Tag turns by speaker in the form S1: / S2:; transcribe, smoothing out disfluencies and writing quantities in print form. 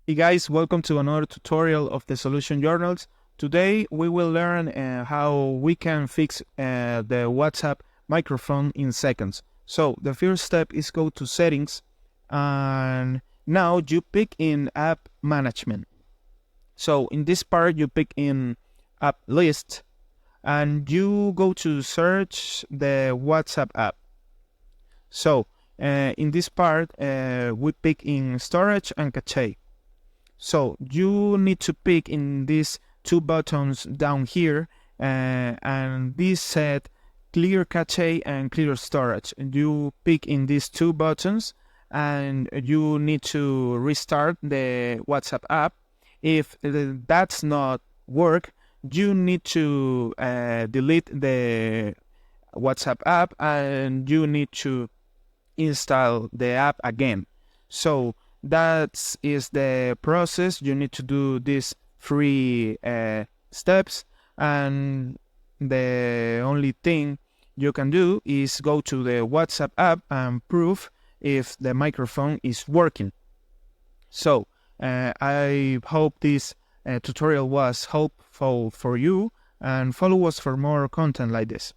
S1: Hey guys, welcome to another tutorial of the Solution Journals. Today we will learn how we can fix the WhatsApp microphone in seconds. So the first step is go to settings, and now you pick in app management. So in this part you pick in app list and you go to search the WhatsApp app. So in this part we pick in storage and cache. So you need to pick in these two buttons down here, and this said clear cache and clear storage. You pick in these two buttons and you need to restart the WhatsApp app. If that's not work, you need to delete the WhatsApp app and you need to install the app again. So that is the process. You need to do these three steps, and the only thing you can do is go to the WhatsApp app and prove if the microphone is working. So I hope this tutorial was helpful for you, and follow us for more content like this.